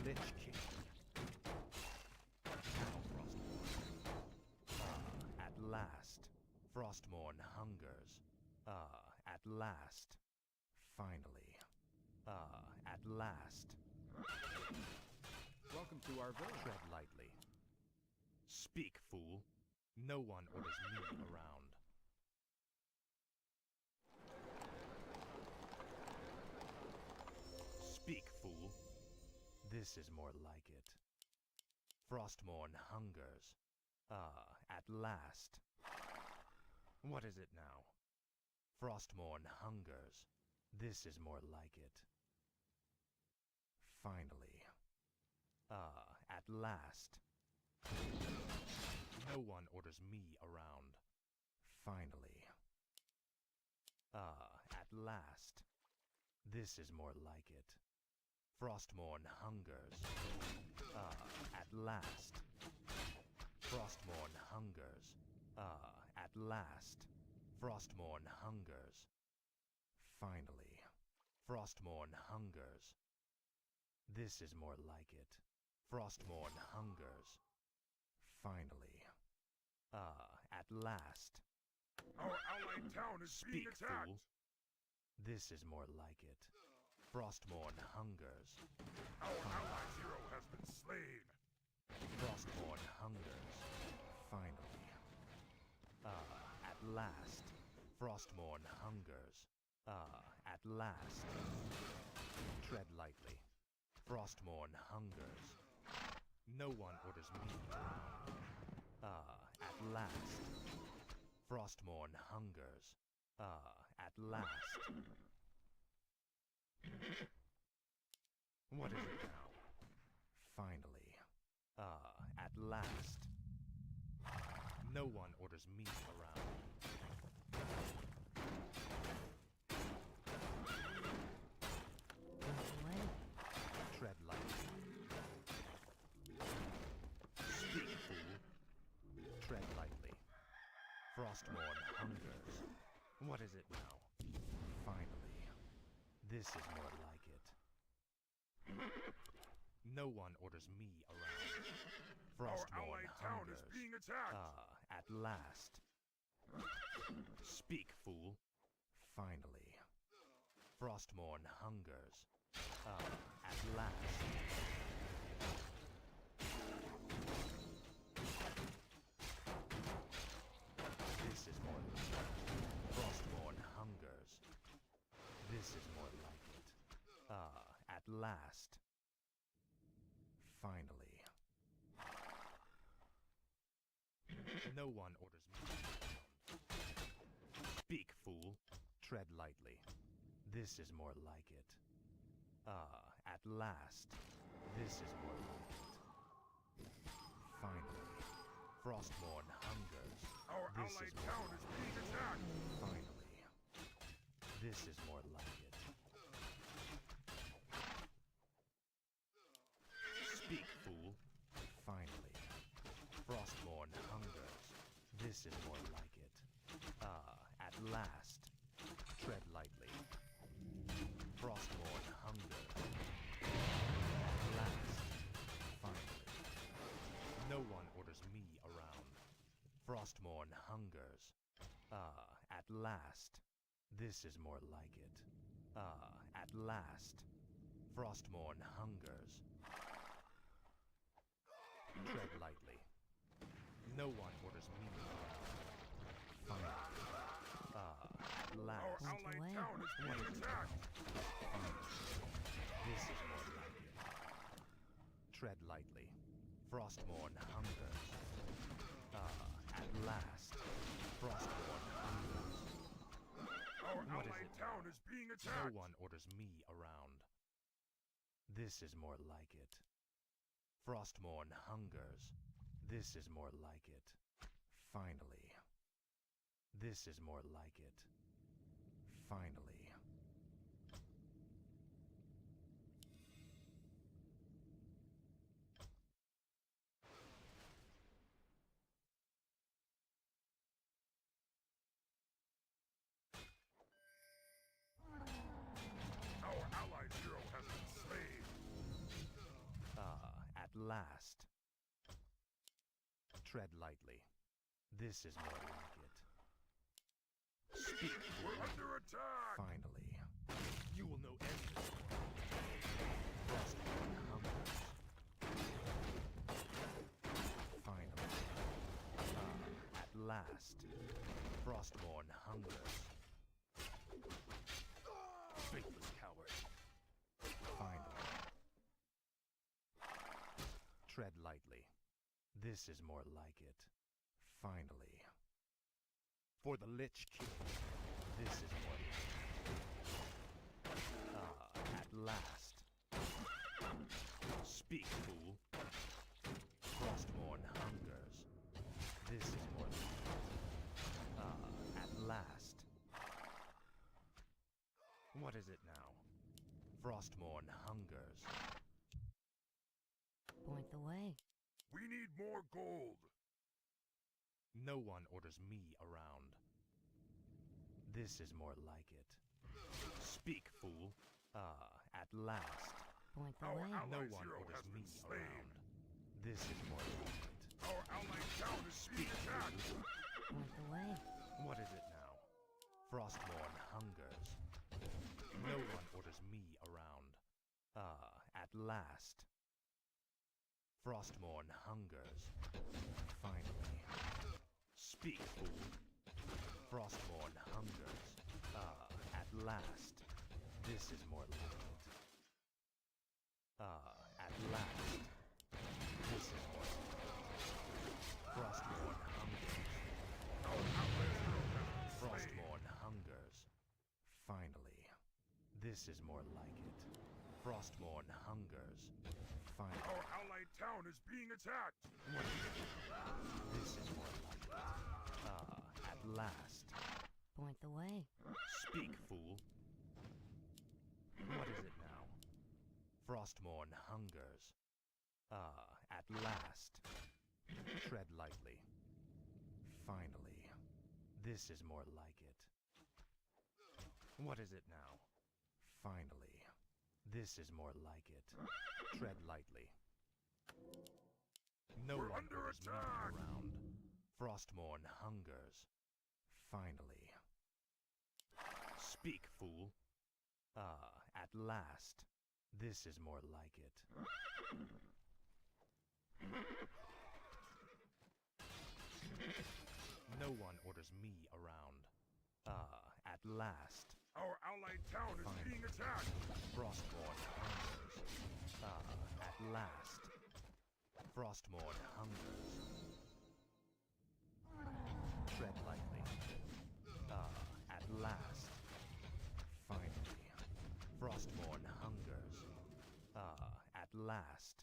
Lich King. Now, Frostmourne. At last, Frostmourne hungers. At last. Finally. At last. Welcome to our village. Tread lightly. Speak, fool. No one orders me around. Speak, fool. This is more like it. Frostmourne hungers. At last. What is it now? Frostmourne hungers. This is more like it. Finally. At last. No one orders me around. Finally. At last. This is more like it. Frostmourne hungers. At last. Frostmourne hungers. At last. Frostmourne hungers. Finally. Frostmourne hungers. This is more like it. Frostmourne hungers. Finally. At last. Our allied town is being Speak, attacked! fool. This is more like it. Frostmourne hungers. Our allied hero has been slain! Frostmourne hungers. Finally. At last. Frostmourne hungers. At last. Tread lightly. Frostmourne hungers. No one orders me around. At last. Frostmourne hungers. At last. What is it now? Finally. At last. No one orders me around. Tread lightly. Speak, fool. Tread lightly. Frostmourne hungers. What is it now? Finally. This is more like it. No one orders me around. Our Frostmourne allied town hungers. is being attacked! At last. Speak, fool. Finally. Frostmourne hungers. At last. This is more like it. Frostmourne hungers. This is more like it. At last. Finally. No one orders me around. Speak, fool. Tread lightly. This is more like it. At last. This is more like it. Finally. Frostmourne hungers. Our This allied is more town like is being attacked! Finally. This is more like it. Speak, fool. Finally. Frostmourne hungers. This is more like it. At last. Tread lightly. Frostmourne hungers. At last. Finally. No one orders me around. Frostmourne hungers. At last. This is more like it. At last. Frostmourne hungers. Tread lightly. No one orders me around. Finally. At Our last. allied town is being attacked! This is more like it. Tread lightly. Frostmourne hungers. At last. Frostmourne hungers. Our What is allied it town now? is being No attacked! one orders me around. This is more like it. Frostmourne hungers. This is more like it. Finally. This is more like it. Finally. Our allied hero has been slain! last. Tread lightly. This is more like it. Speak. We're under attack! Finally. You will know endless. Frostborn hungers. Finally. At last. Frostborn hungers. Faithless coward. Finally. Tread lightly. This is more like it. Finally. For the Lich King. This is more like it. At last. Speak, fool. Frostborn hungers. This is more like it. At last. What is it now? Frostborn hungers. Point the way. We need more gold! No one orders me around. This is more like it. Speak, fool. At last. Point the Our way. ally No one hero orders has me been slain. around. This is more like it. Our allied town is being attacked! Point the way. What is it now? Frostborn hungers. No one orders me around. At last. Frostborn hungers. Finally. Speak, fool. Frostborn hungers. At last. This is more like it. At last. This is more like it. Frostborn hungers. Our allied hero has been slain! Frostborn hungers. Finally. This is more like it. Frostborn hungers. Finally. Our allied town is being attacked! What is it? This is more like it. At last. Point the way. Speak, fool. What is it now? Frostborn hungers. At last. Tread lightly. Finally. This is more like it. What is it now? Finally. This is more like it. Tread lightly. No We're one under orders me attack! around. Frostborn hungers. Finally. Speak, fool. At last. This is more like it. No one orders me around. At last. Our allied town is Fine. being attacked! Frostborn hungers. At last. Frostborn hungers. Tread lightly. At last. Finally. Frostborn hungers. At last.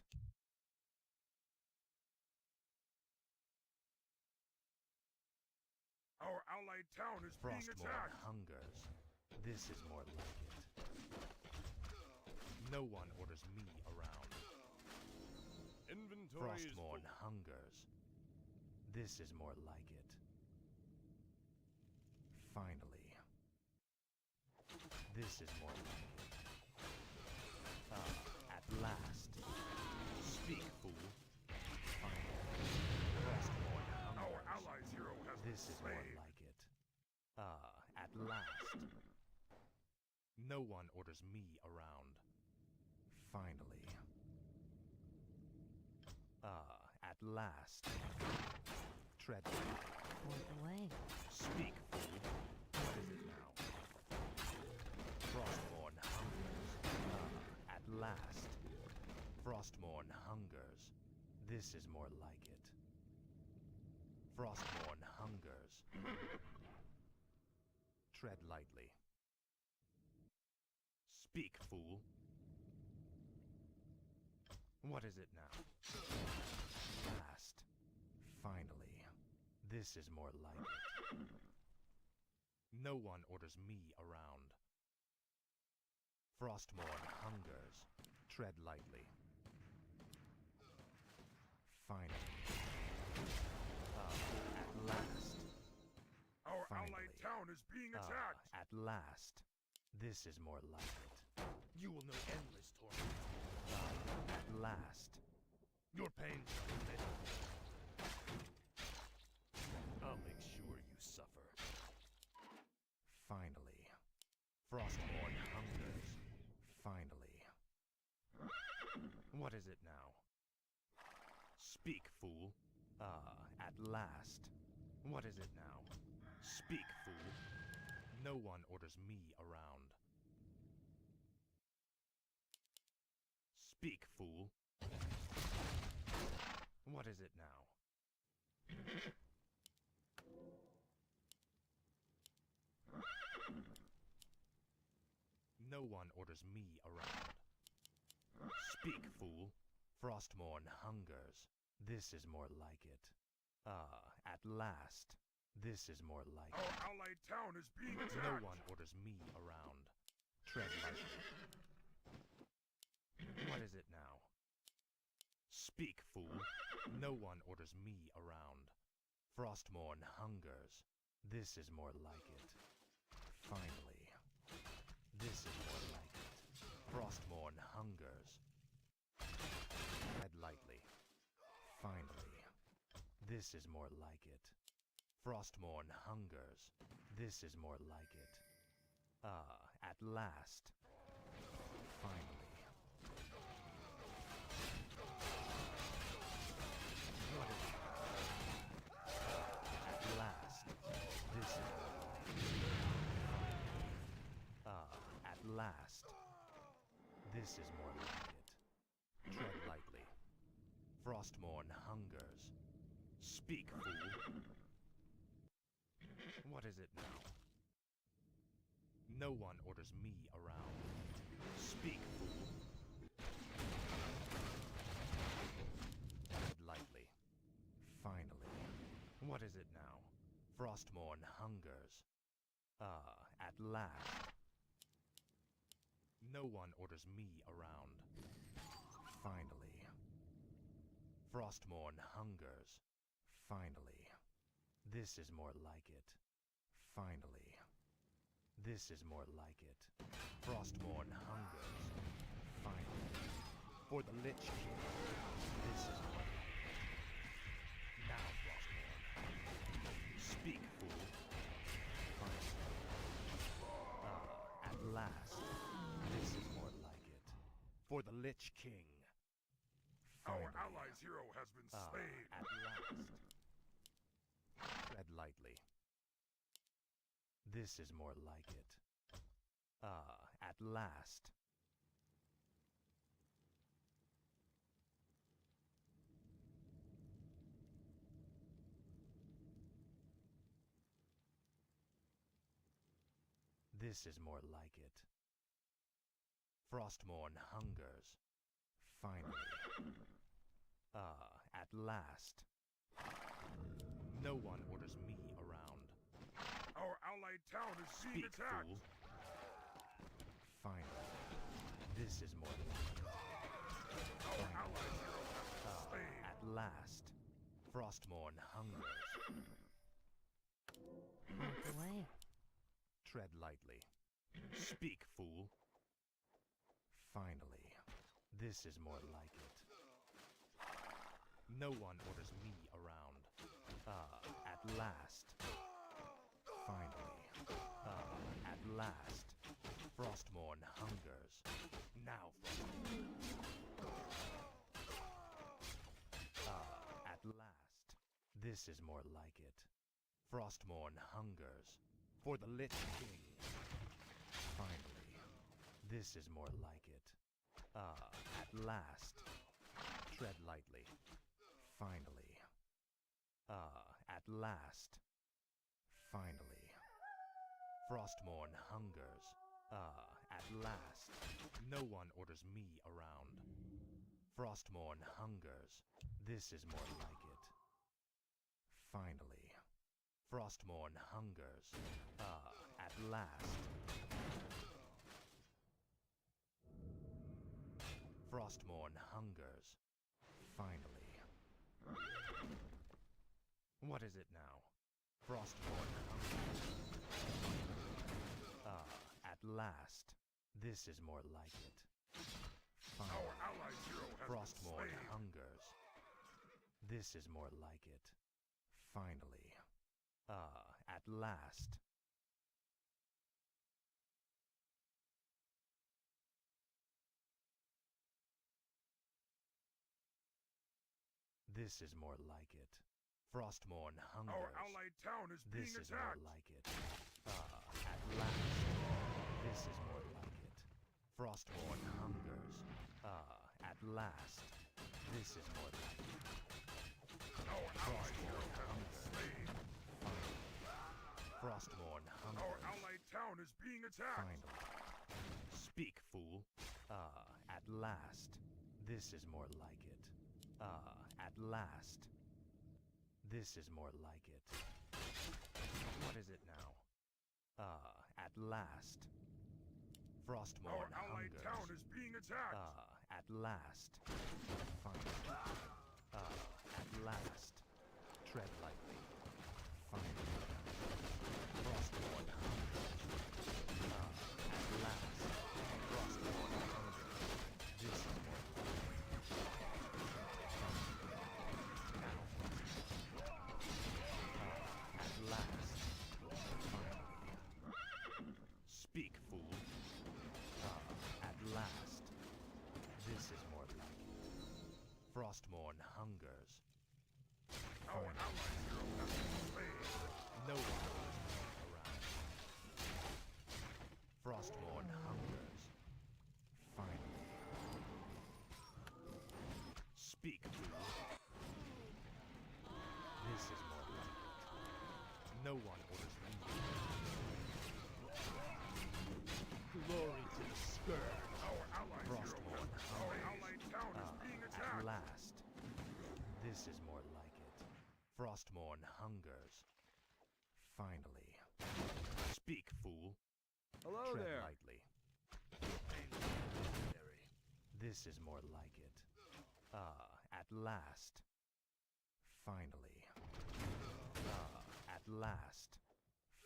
Our allied town is being Frostborn attacked! hungers. This is more like it. No one orders me around. Inventory is Frostborn full. hungers. This is more like it. Finally. This is more like it. At last. Speak, fool. Finally. Frostborn hungers. Our allies' hero has been This is more slain! like it. At last. No one orders me around. Finally. At last. Tread lightly. Point the way. Speak, fool. What is it now? Frostborn hungers. At last. Frostborn hungers. This is more like it. Frostborn hungers. Tread lightly. Speak, fool. What is it now? Last. Finally. This is more like it. No one orders me around. Frostborn hungers. Tread lightly. Finally. At last. Our Finally. allied town is being attacked! At last. This is more like it. You will know endless torment. At last. Your pain shall live. I'll make sure you suffer. Finally, Frostborn hungers. Finally. What is it now? Speak, fool. Ah, at last. What is it now? Speak, fool. No one orders me around. Speak, fool. What is it now? No one orders me around. Speak, fool. Frostmourne hungers. This is more like it. Ah, at last. This is more like Our it. allied town is being No attacked. one orders me around. Tread lightly. What is it now? Speak, fool. No one orders me around. Frostmourne hungers. This is more like it. Finally. This is more like it. Frostmourne hungers. Tread lightly. Finally. This is more like it. Frostmourne hungers. This is more like it. Ah, at last. Finally. What is it? At last. This is more like it. Ah, at last. This is more like it. Tread lightly. Frostmourne hungers. Speak, fool. What is it now? No one orders me around. Speak, fool. Tread lightly. Finally. What is it now? Frostmourne hungers. Ah, at last. No one orders me around. Finally. Frostmourne hungers. Finally. This is more like it. Finally. This is more like it. Frostmourne hungers. Finally. For the Lich King. This is more like it. Now, Frostmourne. Speak, fool. Finally. Ah, at last. This is more like it. For the Lich King. Our Finally. allies' hero has been Ah, slain. at last. Tread lightly. This is more like it. Ah, at last. This is more like it. Frostmourne hungers. Finally. Ah, at last. No one orders me around. Our allied town is being Speak, attacked. fool. Finally. This is more like it. Our allies' hero has been Ah, slain. at last. Frostmourne hungers. Point the way. Tread lightly. Speak, fool. Finally. This is more like it. No one orders me around. Ah, at last. Finally. Ah, at last. Frostmourne hungers. Now, Frostmourne. Ah, at last. This is more like it. Frostmourne hungers. For the Lich King. Finally. This is more like it. Ah, at last. Tread lightly. Finally. Ah, at last. Finally. Frostmourne hungers. Ah, at last. No one orders me around. Frostmourne hungers. This is more like it. Finally. Frostmourne hungers. Ah, at last. Frostmourne hungers. Finally. What is it now? Frostmourne hungers. Ah, at last. This is more like it. Finally. Our allies' hero has been Frostmourne slain. hungers. This is more like it. Finally. At last. This is more like it. Frostmourne hungers. Our allied town is being This is more attacked. like it. At last. This is more like it. Frostmourne hungers. At last. This is more like it. Our allied hero has been slain. Frostmourne Our hungers. allied town is being attacked. Finally. Speak, fool. At last. This is more like it. At last. This is more like it. What is it now? At last. Frostmourne Our allied hungers. town is being attacked. At last. Finally. At last. Tread lightly. Finally. Frostmourne hungers. At last. Frostmourne hungers. This is more like it. Now. At last. Finally. Speak, fool. At last. This is more like it. Frostmourne hungers. Our allied hero has been slain. No one is around. Frostmourne hungers. Finally. Speak, fool. This is more like it. No one orders me. Glory to the scourge. Our allied hero has Frostmourne been slain. Our hungers. allied town is being At attacked. last. This is more like it. Frostmourne hungers. Finally. Speak, fool. Hello Tread there. lightly. This is more like it. At last. Finally. At last.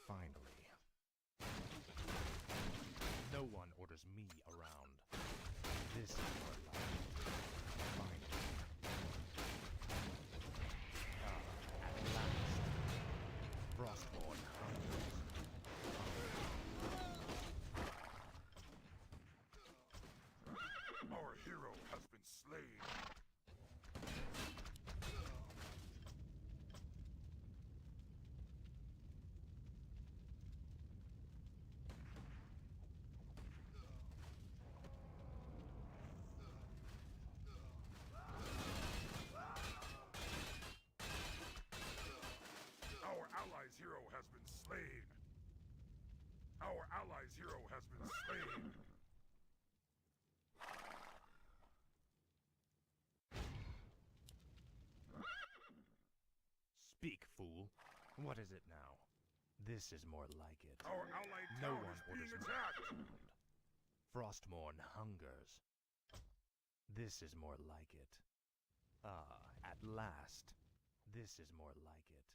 Finally. No one orders me around. This is more like it. Finally. At last. Frostmourne hungers. Our hero has been slain. Our allies' hero has been slain. Our allies' hero has been slain. Speak, fool. What is it now? This is more like it. Our allied No town one is being orders me attacked. around. Frostmourne hungers. This is more like it. At last. This is more like it.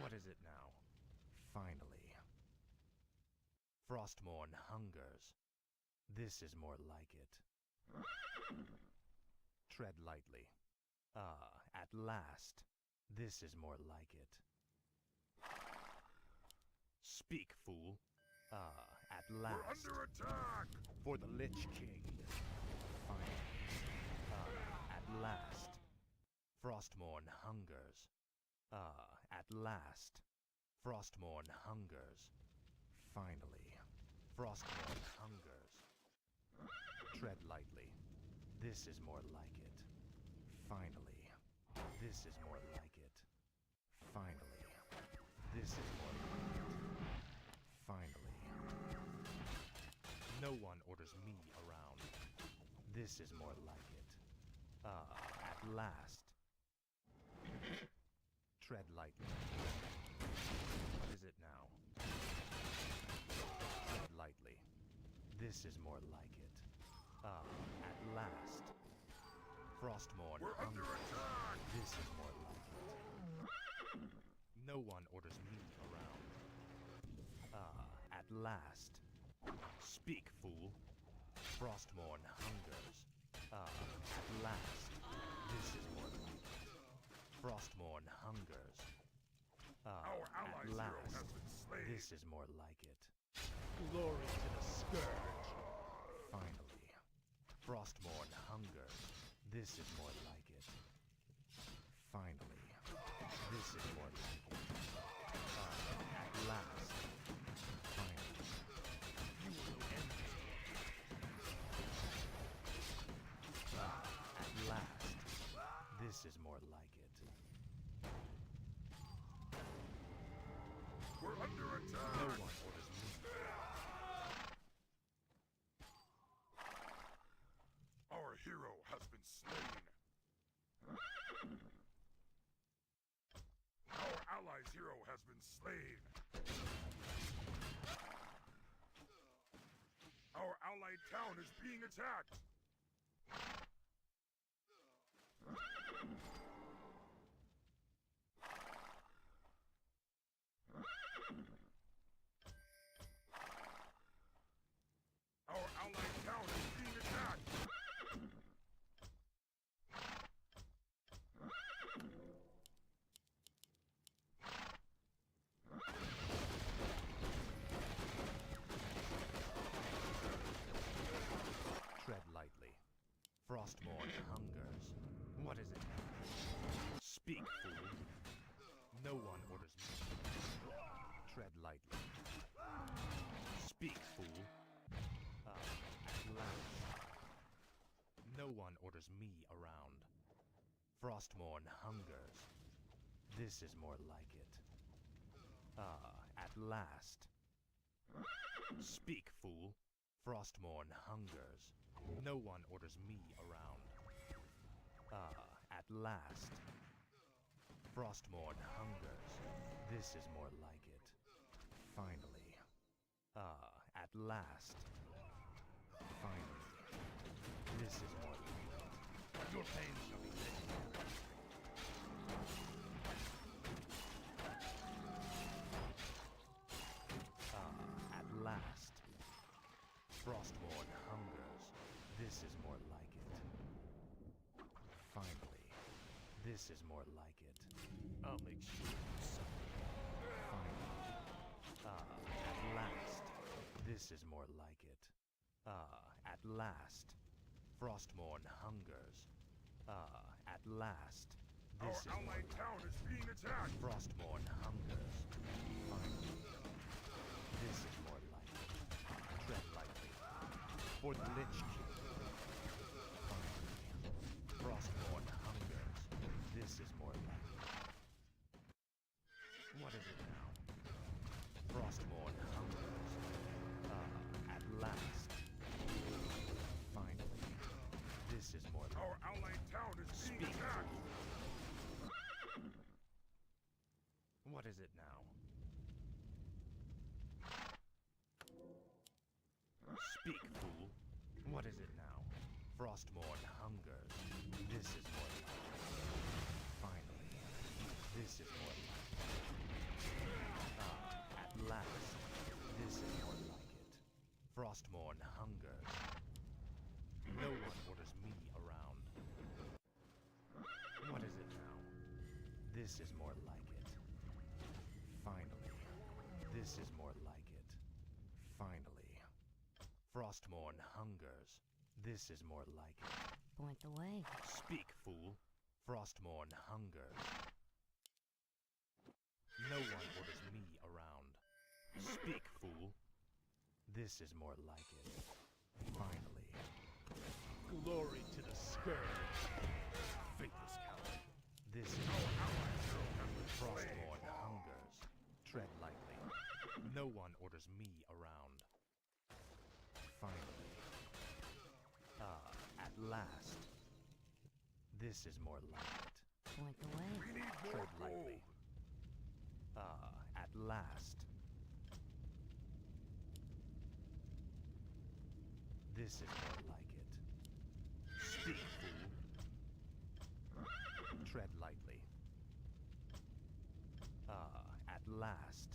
What is it now? Finally. Frostmourne hungers. This is more like it. Tread lightly. At last. This is more like it. Speak, fool. At last. We're under attack. For the Lich King. Finally. At last. Frostmourne hungers. At last. Frostmourne hungers. Finally. Frostmourne hungers. Tread lightly. This is more like it. Finally. This is more like it. Finally. This is more like it. Finally. No one orders me around. This is more like it. At last. Tread lightly. What is it now? Tread lightly. This is more like it. At last. Frostmourne We're under hungers. attack. This is more like it. No one orders me around. At last. Speak, fool. Frostmourne hungers. At last. This is more like it. Frostmourne hungers. Our allies' At hero last. has been slain. This is more like it. Glory to the Scourge. Finally. Frostmourne hungers. This is more like it. Finally. This is more like it. At last. Finally. You will end this. At last. This is more like it. We're under attack. No one orders me. Our hero has been slain. Our allies' hero has been slain. Our allied town is being attacked. Our allied town is being attacked. Tread lightly. Frostmourne hungers. What is it? Speak, fool. No one orders me. Tread lightly. Speak, fool. At last. No one orders me around. Frostmourne hungers. This is more like it. At last. Speak, fool. Frostmourne hungers. No one orders me around. At last. Frostmourne hungers. This is more like it. Finally. At last. Finally. This is more like it. Your pain shall be legendary. At last. Frostmourne hungers. This is more like it. Finally. This is more like it. I'll make sure you suffer. Finally. At last. This is more like it. At last. Frostmourne hungers. At last. This is Our more allied like town is being attacked. Frostmourne hungers. Finally. This is more like it. Tread lightly. For the Lich King. Finally. Frostmourne hungers. This is more like it. What is it now? Frostmourne hungers. At last. Finally. This is more like Our allied town is being Speak, attacked. fool. What is it now? Speak, fool. What is it now? Frostmourne hungers. This is more like it. Finally. This is more like it. At last. This is more like it. Frostmourne hungers. No one orders me around. What is it now? This is more like it. Finally. This is more like it. Finally. Frostmourne hungers. This is more like it. Point the way. Speak, fool. Frostmourne hungers. No one orders me around. Speak, fool. This is more like it. Finally. Glory to the Scourge. Faithless coward. This is more like it. Frostmourne hungers. Tread lightly. No one orders me around. Finally. At last. This is more like it. Point the way. We need more Tread gold. lightly. At last. This is more like it. Speak, fool. Tread lightly. At last.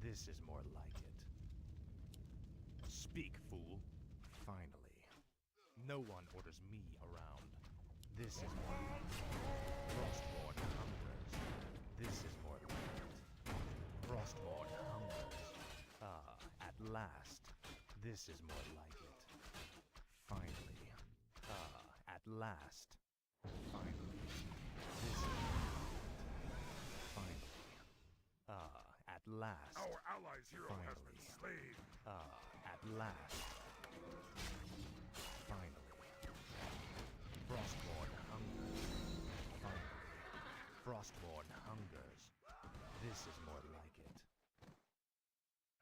This is more like it. Speak, fool. Finally. No one orders me around. This is more like it. Frostborn hungers. This is more like it. Frostborn hungers. Ah, at last. This is more like it. Finally. Ah, at last. Finally. This is more like it. Finally. Ah, at last. Our allies' hero has been Finally. slain. Ah, at last. Finally. Frostborn hungers. Finally. Frostborn hungers. This is more like it.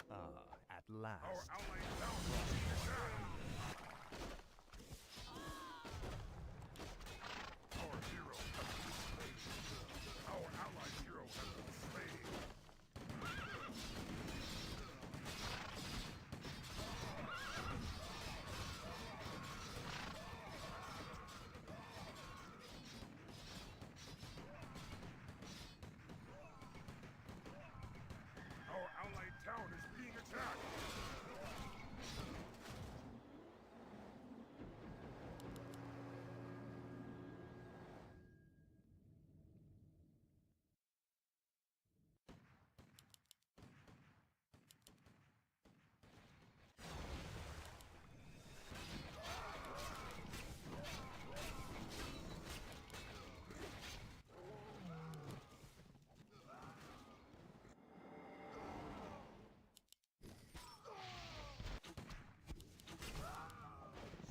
Ah, at last. Our allied town is being attacked. Our hero has been slain. Our allied hero has been slain. Our allied town is being attacked.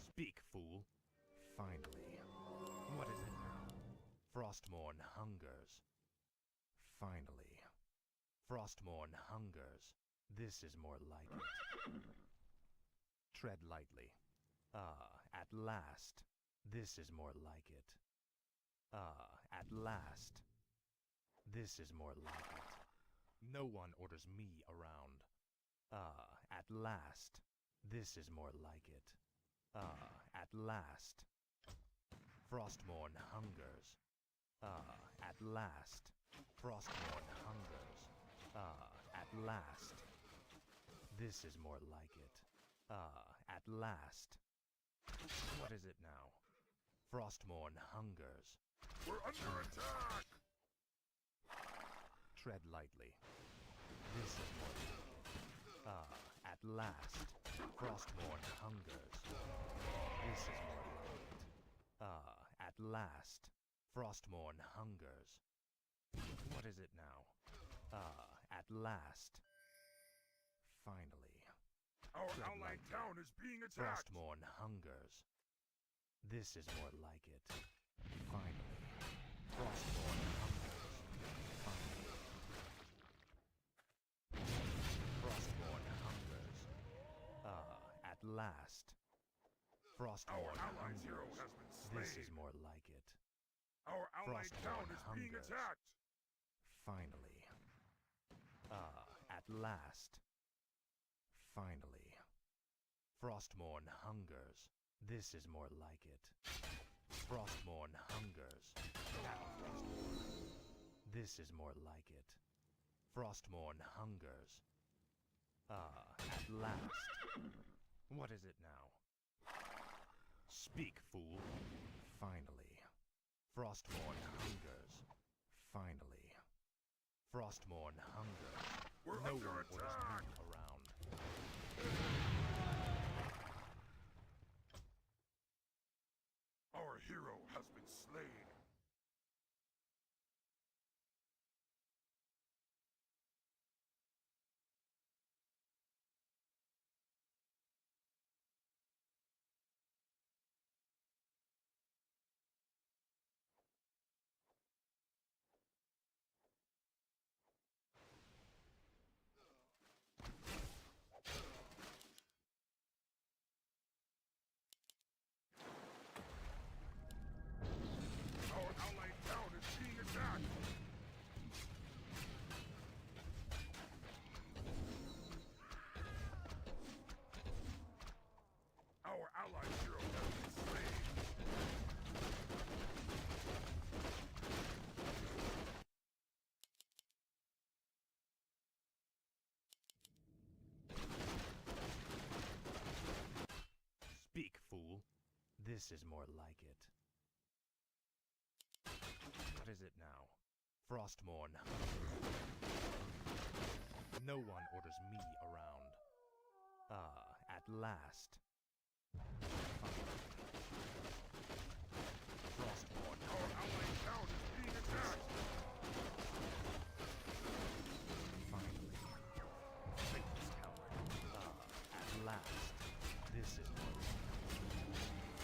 Speak, fool. Finally. What is it now? Frostborn hungers. Finally. Frostborn hungers. This is more like it. Tread lightly. Ah, at last. This is more like it. Ah, at last. This is more like it. No one orders me around. Ah, at last. This is more like it. Ah, at last. Frostborn hungers. Ah, at last. Frostborn hungers. Ah, at last. This is more like it. Ah, at last. What is it now? Frostborn hungers. We're under attack. Tread lightly. This is more like it. Ah, at last. Frostborn hungers. This is more like it. Ah, at last. Frostborn hungers. What is it now? Ah, at last. Finally. Our Tread allied lightly. town is being attacked. Frostborn hungers. This is more like it. Finally. Frostborn hungers. Finally. Frostborn hungers. Ah, at last. Our Frostborn allies' hero hungers. has been slain. This is more like it. Our allied town Frostborn is being hungers. attacked. Finally. Ah, at last. Finally. Frostborn hungers. This is more like it. Frostborn hungers. Now, Frostborn. This is more like it. Frostborn hungers. Ah, at last. What is it now? Speak, fool. Finally. Frostborn hungers. Finally. Frostborn hungers. We're No under one orders attack. me around. Our hero has been slain. This is more like it. What is it now? Frostmourne. No one orders me around. At last. Frostmourne. Our allied town is being attacked! Finally. Faithless coward. At last. This is more like it.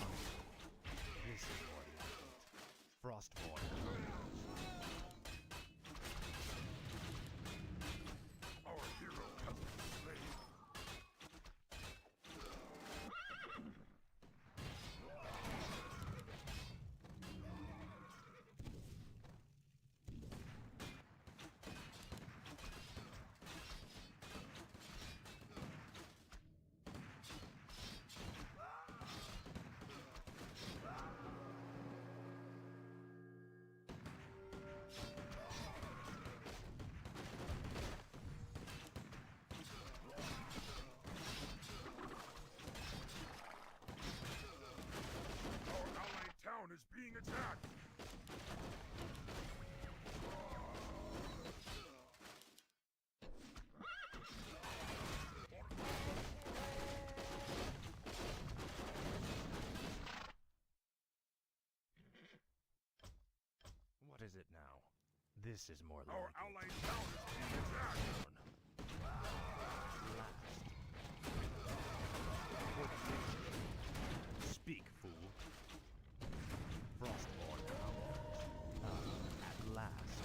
Finally. This is more like it. Frostmourne. Our hero has been slain. Our allied town is being attacked! What is it now? This is more like Our it. allied town is being attacked! Last. Speak, fool. Frostmourne hungers. At last.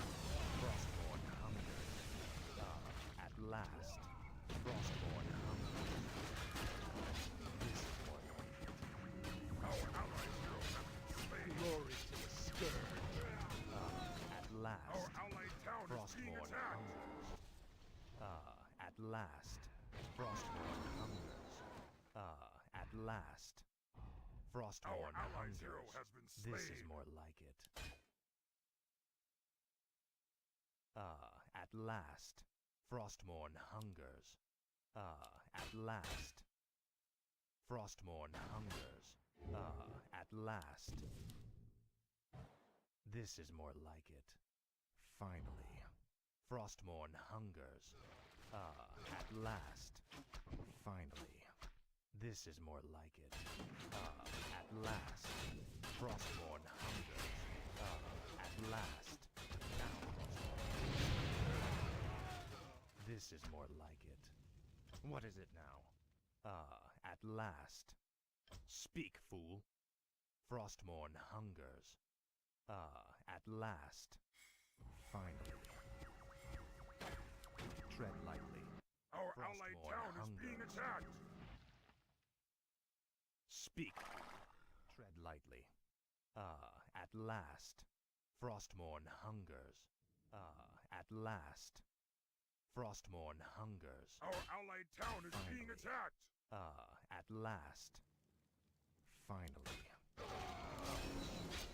Frostmourne hungers. At last. Frostmourne hungers. This is more like it. Our allied hero has been slain! Glory to the scourge. At last. Our allied town is being Frostmourne attacked! hungers. At last. Frostmourne hungers. At last. Our Frostmourne allied hero hungers. has been slain! This is more like it. At last. Frostmourne hungers. At last. Frostmourne hungers. At last. This is more like it. Finally. Frostmourne hungers. At last. Finally. This is more like it. At last. Frostmourne hungers. At last. Now, this is more like it. What is it now? At last. Speak, fool. Frostmourne hungers. At last. Finally. Tread lightly. Our allied Frostmourne town is being hungers. attacked! Speak. Tread lightly. At last. Frostmourne hungers. At last. Frostmourne hungers. Our allied town is being Finally. attacked! At last. Finally.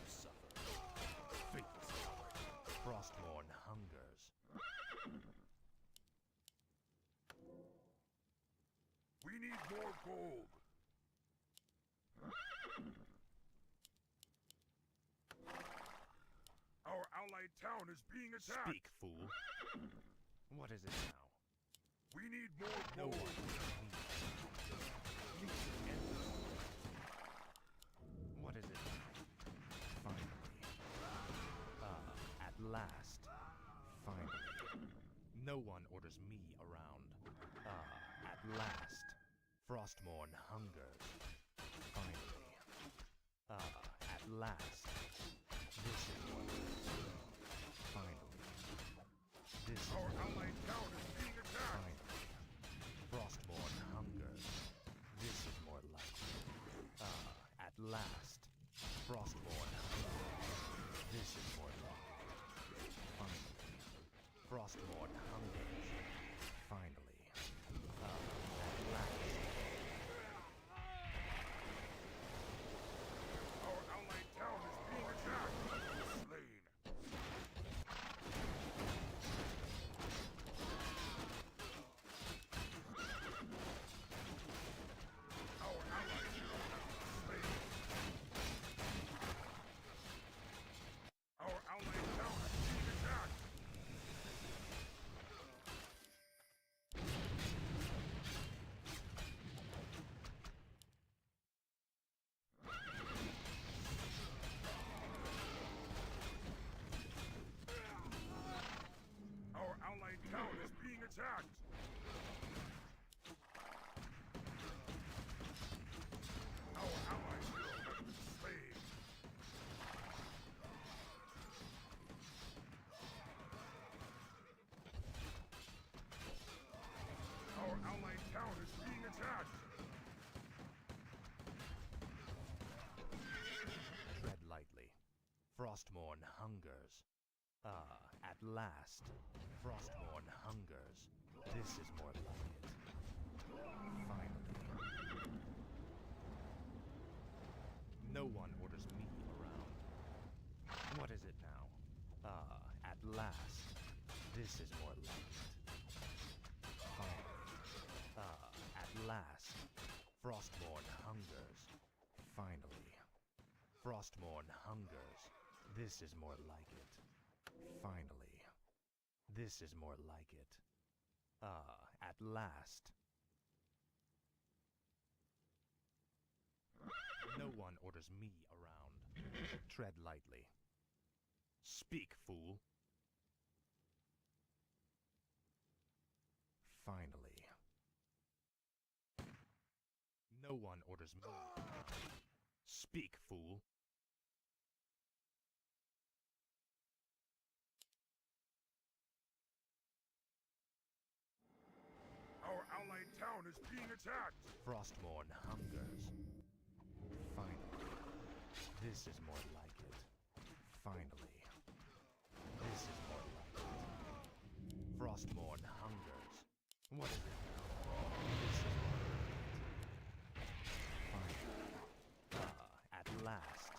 Suffer. Faithless coward. Frostmourne hungers. We need more gold! Our allied town is being attacked! Speak, fool. What is it now? We need more No gold! one. What is it now? Finally. At last. Finally. No one orders me around. At last. Frostmourne hungers. Finally. At last. This is what. Finally. This is Our what. allied town is being attacked! Finally. Frostmourne hungers. This is more like it. At last. Frostmourne hungers. This is more like it. Finally. Frostmourne hungers. Finally. At last. Our allied town is being attacked! Slain! being attacked! Our allied hero has been slain! Our allied town is being attacked! Tread lightly. Frostmourne hungers. Ah, at last. Frostmourne hungers. This is more like it. Finally. No one orders me around. What is it now? Ah, at last. This is more like it. Finally. Ah, at last. Frostmourne hungers. Finally. Frostmourne hungers. This is more like it. Finally. This is more like it. Ah, at last. No one orders me around. Tread lightly. Speak, fool. Finally. No one orders me around. Speak, fool. Our allied town is being attacked! Frostmourne hungers. Finally. This is more like it. Finally. This is more like it. Frostmourne hungers. What is it now? This is more like it. Finally. Ah, at last.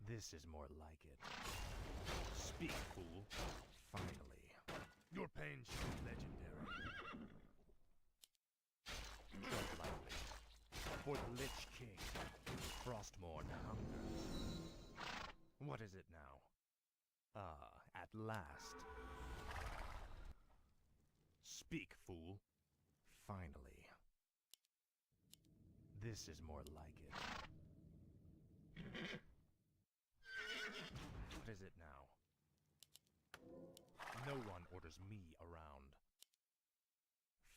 This is more like it. Speak, fool. Finally. Your pain shall be legendary. Tread lightly. For the Lich King. Frostmourne hungers. What is it now? Ah, at last. Speak, fool. Finally. This is more like it. What is it now? No one orders me around.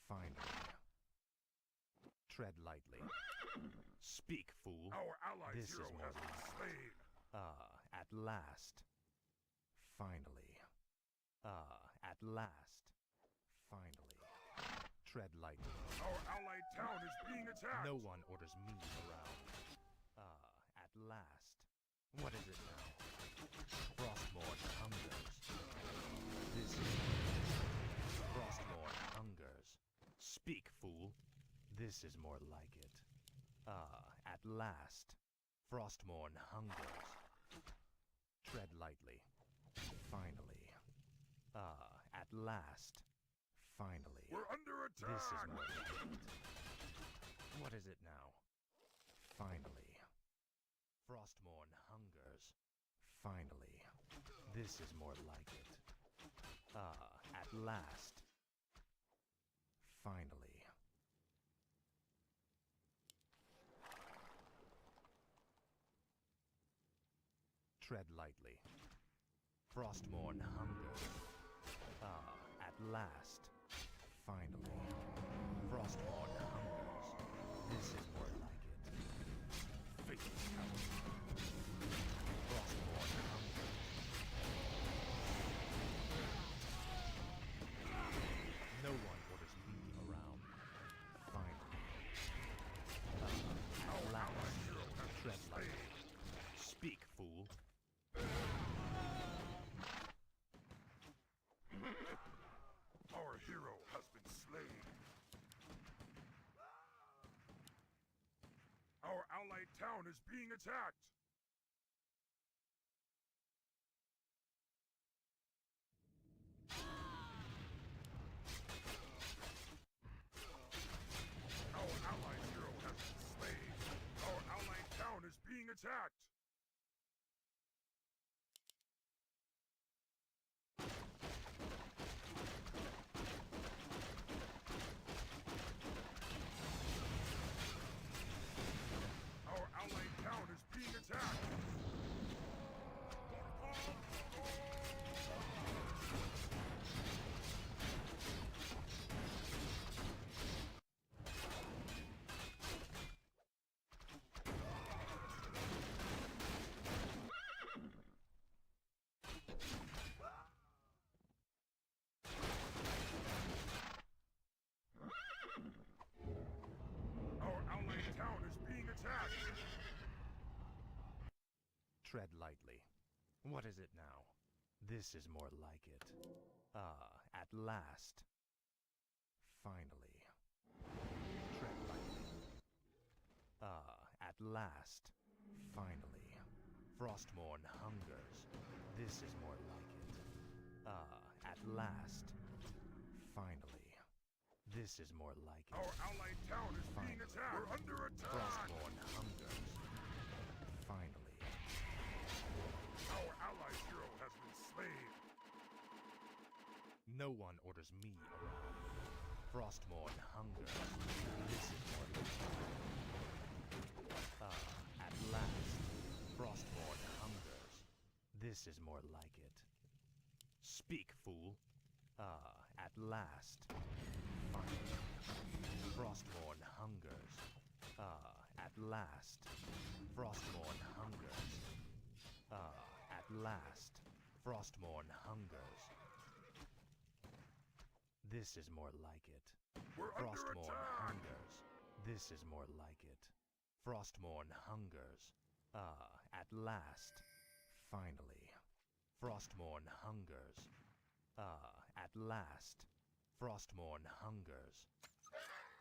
Finally. Tread lightly. Speak, fool. Our allied This hero is more has been like it. slain! Ah, at last. Finally. Ah, at last. Finally. Tread lightly. Our allied town is being attacked! No one orders me around. Ah, at last. What is it now? Frostmourne hungers. This is Frostmourne hungers. Speak, fool. This is more like it. Ah, at last. Frostmourne hungers. Tread lightly. Finally. Ah, at last. Finally. We're under attack! This is more like it. What is it now? Finally. Frostmourne hungers. Finally. This is more like it. Ah, at last. Finally. Tread lightly. Frostmourne hungers. Ah, at last. Finally. Frostmourne hungers. This is more like it. Face out. Frostmourne hungers. No one orders me around. Finally. At last. Tread lightly. Speak, fool. Our hero has been slain! Our allied town is being attacked! Our allied hero has been slain! Our allied town is being attacked! Our allied town is being attacked! Tread lightly. What is it now? This is more like it. At last. Finally. Tread lightly. At last. Finally. Frostmourne hungers. This is more like it. At last. Finally. This is more like it. Our allied town is being attacked. We're under attack. Frostmourne hungers. Finally. Our allied hero has been slain. No one orders me around. Frostmourne hungers. This is more like it. At last. Frostmourne hungers. This is more like it. Speak, fool. At last. Finally. Frostmourne hungers. At last. Frostmourne hungers. At last. Frostmourne hungers. This is more like it. We're under Frostmourne attack. hungers. This is more like it. Frostmourne hungers. At last. Finally. Frostmourne hungers. At last. Frostmourne hungers.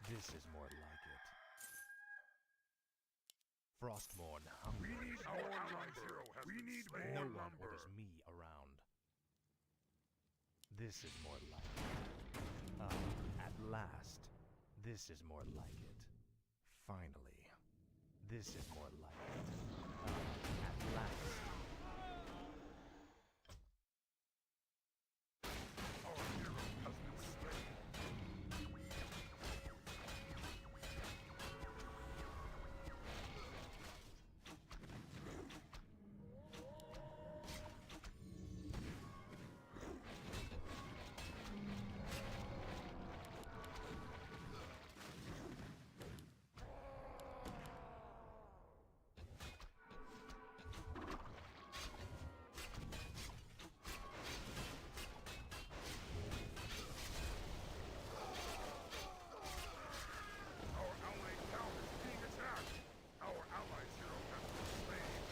This is more like it. Frostmourne We hungers. need our allied hero has We been need slain. no one orders me around. This is more like it. At last. This is more like it. Finally. This is more like it. At last. Our hero has been slain. Our allied town is being attacked. Our allied hero has been slain.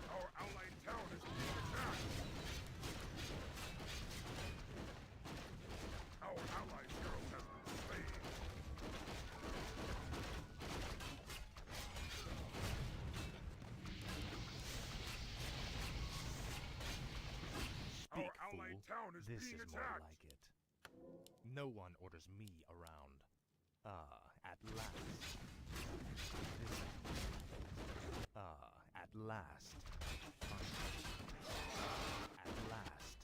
Our allied town is being attacked. Our allied hero has been slain. Speak, Our allied fool. town is This being is more attacked. like it. No one orders me around. At last. This is at last. Finally. At last.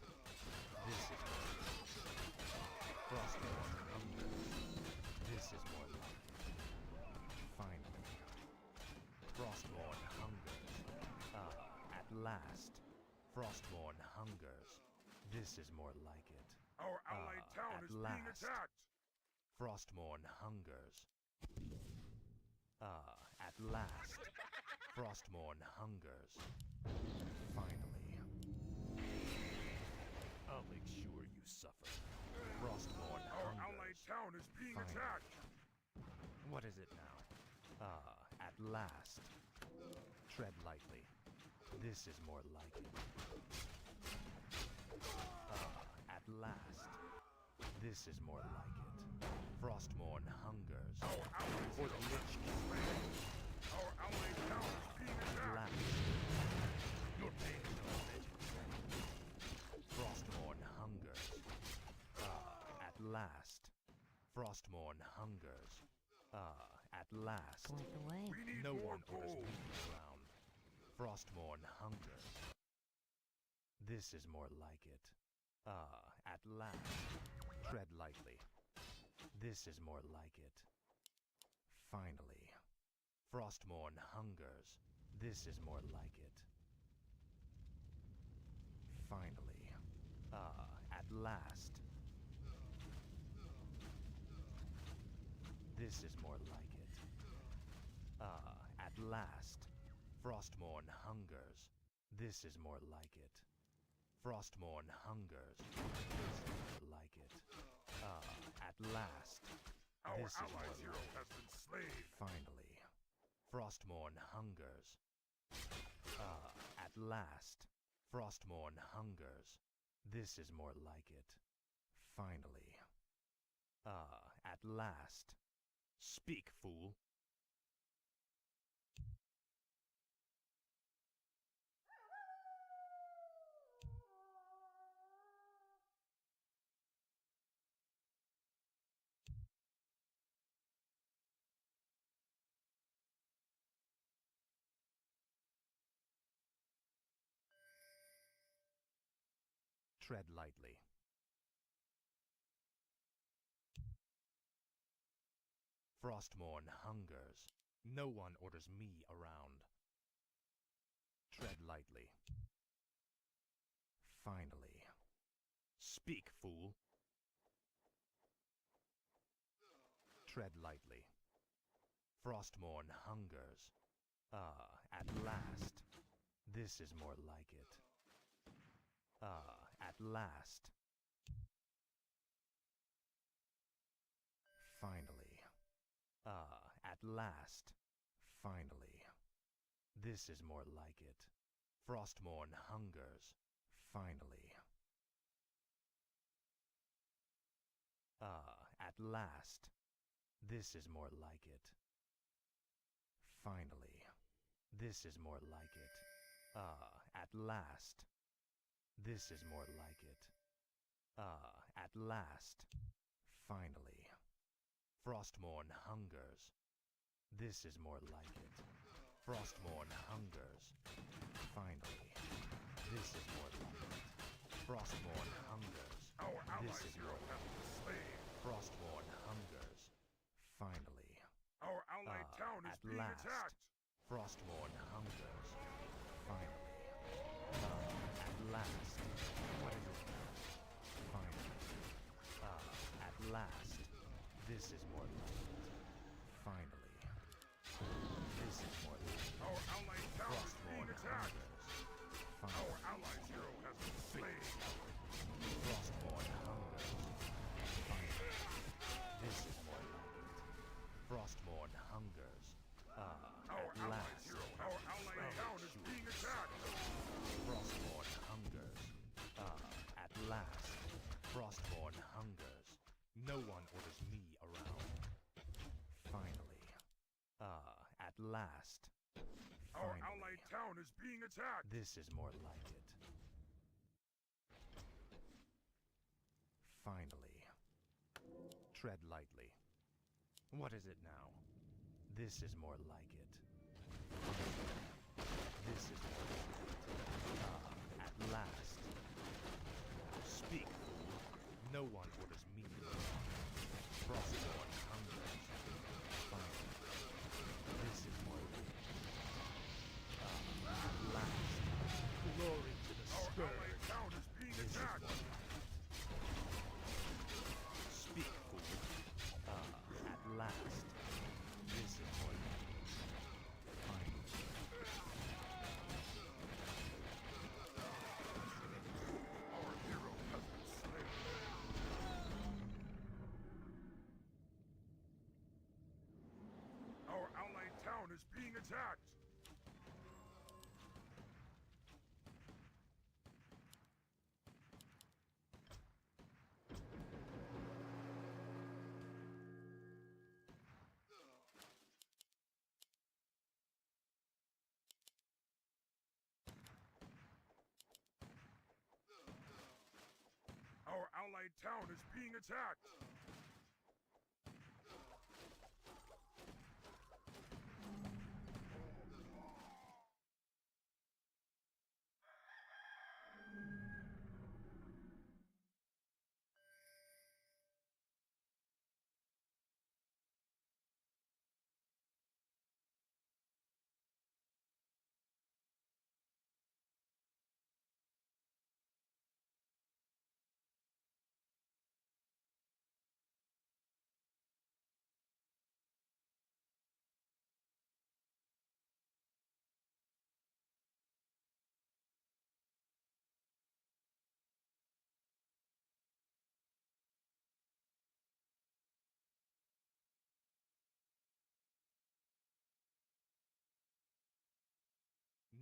This is more like it. Frostmourne hungers. This is more like it. Finally. Frostmourne hungers. At last. Frostmourne hungers. This is more like it. Our allied town at is being last. attacked. Frostmourne hungers. At last. Frostmourne hungers. Finally. I'll make sure you suffer. Frostmourne Our hungers. allied town is being Finally. attacked. What is it now? At last. Tread lightly. This is more like it. At last. This is more like it. Frostmourne hungers. Our allied For hero the has Lich been King. slain. Our allied town is being At attacked. last. Your pain is already ready. Frostmourne hungers. At last. Frostmourne hungers. At last. Point the way. We need No more one orders gold. me around. Frostmourne hungers. This is more like it. At last. Tread lightly. This is more like it. Finally. Frostmourne hungers. This is more like it. Finally. At last. This is more like it. At last. Frostmourne hungers. This is more like it. Frostmourne hungers. This is more like like it. At last. Our This is more allies' hero like has been slain. Finally. Frostmourne hungers. At last. Frostmourne hungers. This is more like it. Finally. At last. Speak, fool. Tread lightly. Frostmourne hungers. No one orders me around. Tread lightly. Finally. Speak, fool. Tread lightly. Frostmourne hungers. At last. This is more like it. At last. Finally. At last. Finally. This is more like it. Frostmourne hungers. Finally. At last. This is more like it. Finally. This is more like it. At last. This is more like it. At last. Finally. Frostmourne hungers. This is more like it. Frostmourne hungers. Finally. This is more like it. Frostmourne hungers. Our This allies' is hero more has like been it. slain. Frostmourne hungers. Finally. Our allied town is At being last. attacked. Frostmourne hungers. Finally. At last. What is it now? Finally. At last. This is more like it. Finally. This is more like it. Our allied town is being Frostmourne attacked. hungers. Our Finally. allies' hero has been slain. Frostmourne hungers. Finally. This is more like it. Frostmourne hungers. Our At allies' last. hero, our allied town is being attacked. Frostmourne hungers. At last. Frostmourne hungers. No one orders me around. Finally. At last. Our Finally. allied town is being attacked. This is more like it. Finally. Tread lightly. What is it now? This is more like it. This is more like it. At last. Speak, fool. No one orders me around. Frostmourne hungers. Finally. This is more like it. At last. Glory to the Our Scourge. allied town is being This is attacked. more like it. Speak, fool. At last. This is more like it. Finally. Our hero has been slain. Our allied town is being attacked. Our allied town is being attacked.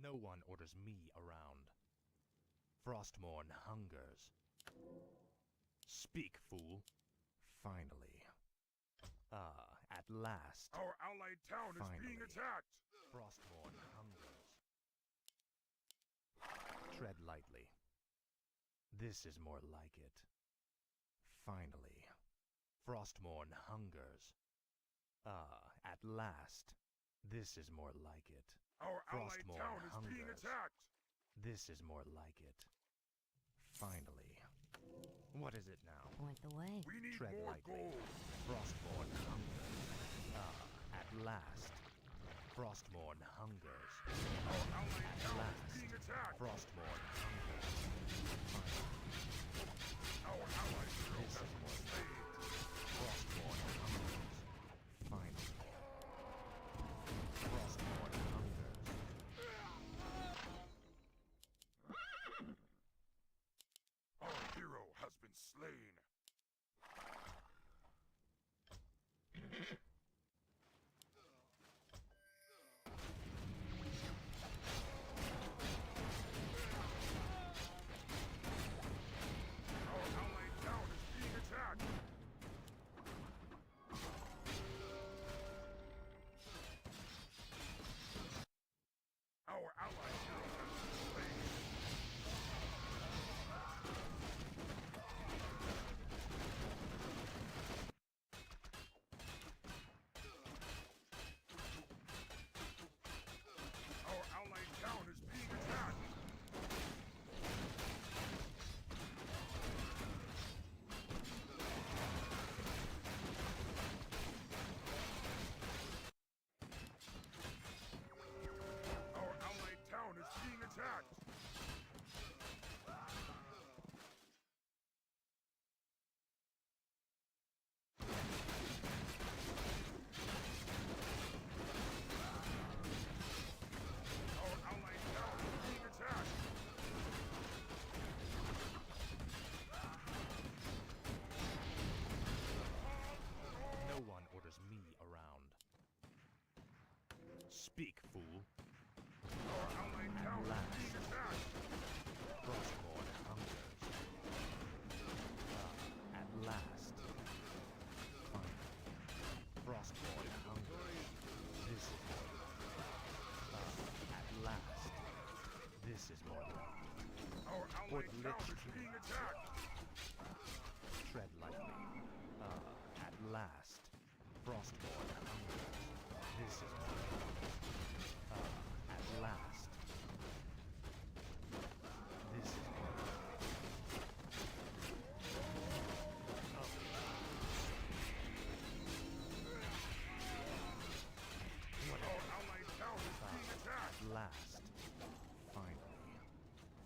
No one orders me around. Frostmourne hungers. Speak, fool. Finally. Ah, at last. Our allied town is being Finally. attacked! Frostmourne hungers. Tread lightly. This is more like it. Finally. Frostmourne hungers. Ah, at last. This is more like it. Our allied Frostmourne town is being hungers. attacked! This is more like it. Finally. What is it now? Point the way. We need Tread more lightly. gold! Frostmourne hungers. Ah, at last. Frostmourne hungers. Our allied At town last. is being attacked! Frostmourne hungers. Finally. Our allied hero This has is been more slain! like it. Frostmourne hungers. Finally. Frostmourne hungers. Our hero has been slain! Our allied town is being attacked! Our allied hero has been slain! Our allied town is being attacked! Our allied town is being attacked! Our allied town is being attacked! No one orders me around. Speak, fool. Our allied At town is last. being attacked! Frostmourne hungers. Ah, at last. Finally. Frostmourne hungers. This is more like it. Ah, at last. This is more like it. Our For allied the town Lich is King. being attacked! Tread lightly. Ah, at last. Frostmourne hungers. This is more like it. Ah, at last. This is more like it. Oh. What Our allied town is being attacked! At last. Finally.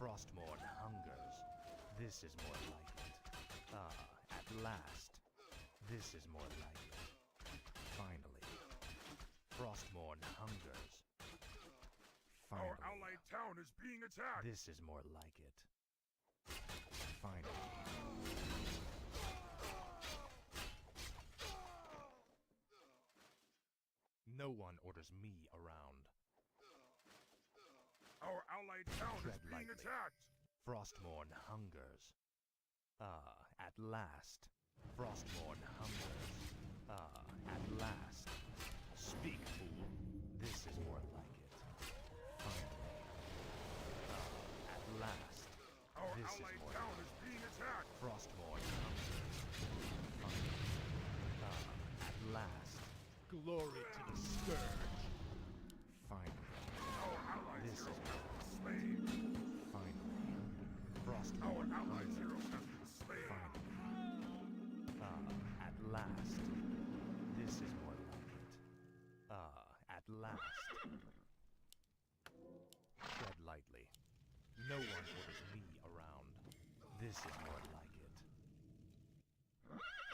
Frostmourne hungers. This is more like it. Ah, at last. This is more like it. Finally. Frostmourne hungers. Finally. Our allied town is being attacked! This is more like it. Finally. No one orders me around. Our allied town Tread is being lightly. attacked! Frostmourne hungers. Ah, at last. Frostmourne hungers. Ah, at last. Speak, fool. This is more like it. Finally. Ah, at last. Our This is allied more town like is being attacked! Frostmourne hungers. Finally. Ah, at last. Glory to the Scourge. Finally. Our allied This hero is has been slain! Finally. Our Frostmourne allied hungers. hero has been slain! Finally. Ah, at last. This is more like it. Ah, at last. Tread lightly. No one orders me around. This is more like it.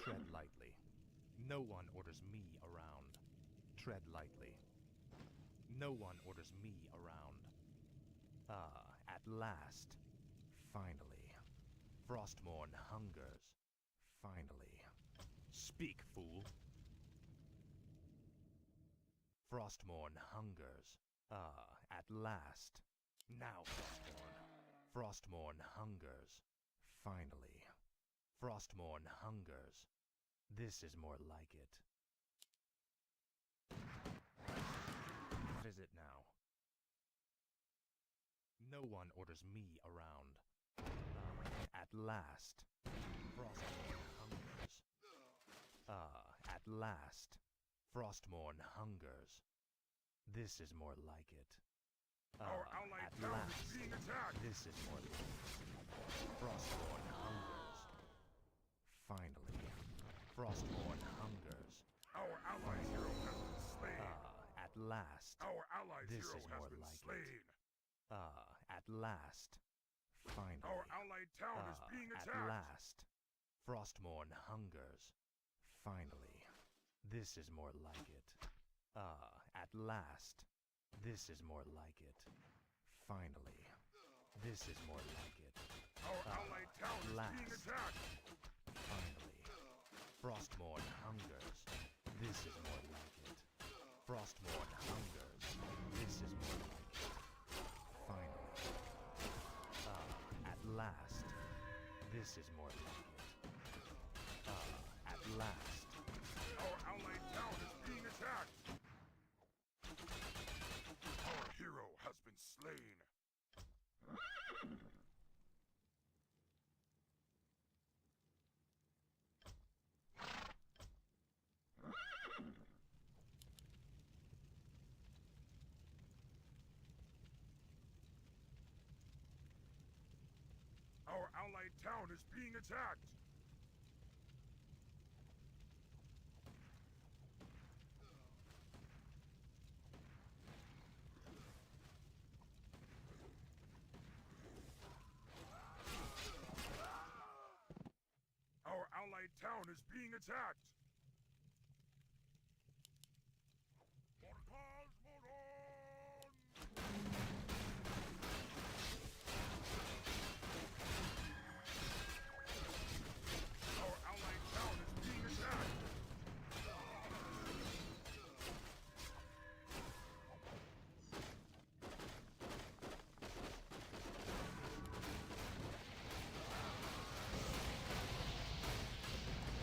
Tread lightly. No one orders me around. Tread lightly. No one orders me around. Ah, at last. Finally. Frostmourne hungers. Finally. Speak, fool. Frostmourne hungers. Ah, at last. Now, Frostmourne hungers. Finally. Frostmourne hungers. This is more like it. What is it now? No one orders me around. At last. Frostmourne hungers. At last. Frostmourne hungers. This is more like it. Our allied at town last. is being attacked. This is more like it. Frostmourne hungers. Finally. Frostmourne hungers. Our allied hero has been slain. At last. Our allied This hero is has more been like slain. At last. Finally. Our allied town is being At attacked. last. Frostmourne hungers. Finally. This is more like it. At last. This is more like it. Finally. This is more like it. Our allied town is being last. attacked. Finally. Frostmourne hungers. This is more like it. Frostmourne hungers. This is more like it. Finally. At last. This is more like it. At last. Our allied town is being attacked. Our hero has been slain. Our allied town is being attacked. Our allied town is being attacked. Our allied town is being attacked.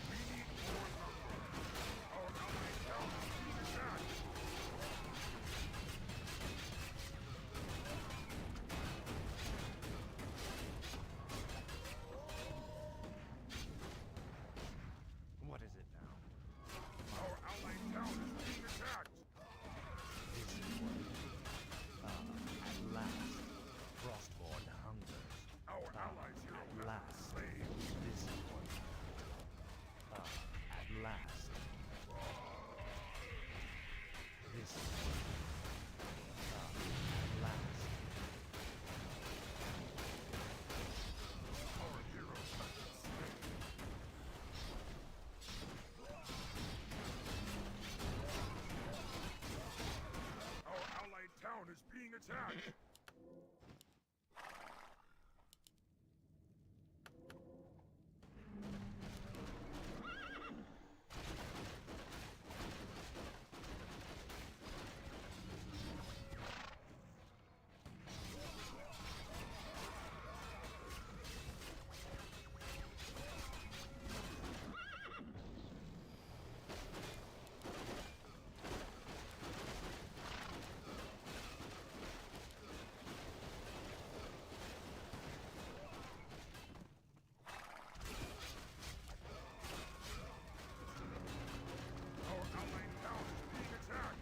We need more lumber. Our allied town is being attacked. What is it now? Our allied town is being attacked. This is more like it. At last. Frostmourne hungers. Our allies hero At has been last. slain. This is more like it. At last. This is more like it. At last. Our hero has been slain. Our allied town is being attacked. Our allied town is being attacked.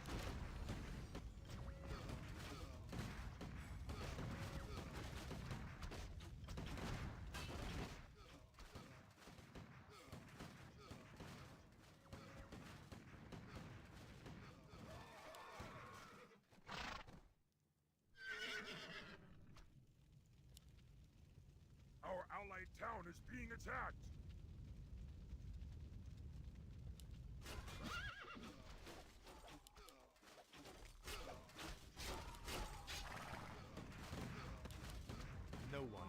Our allied town is being attacked. No one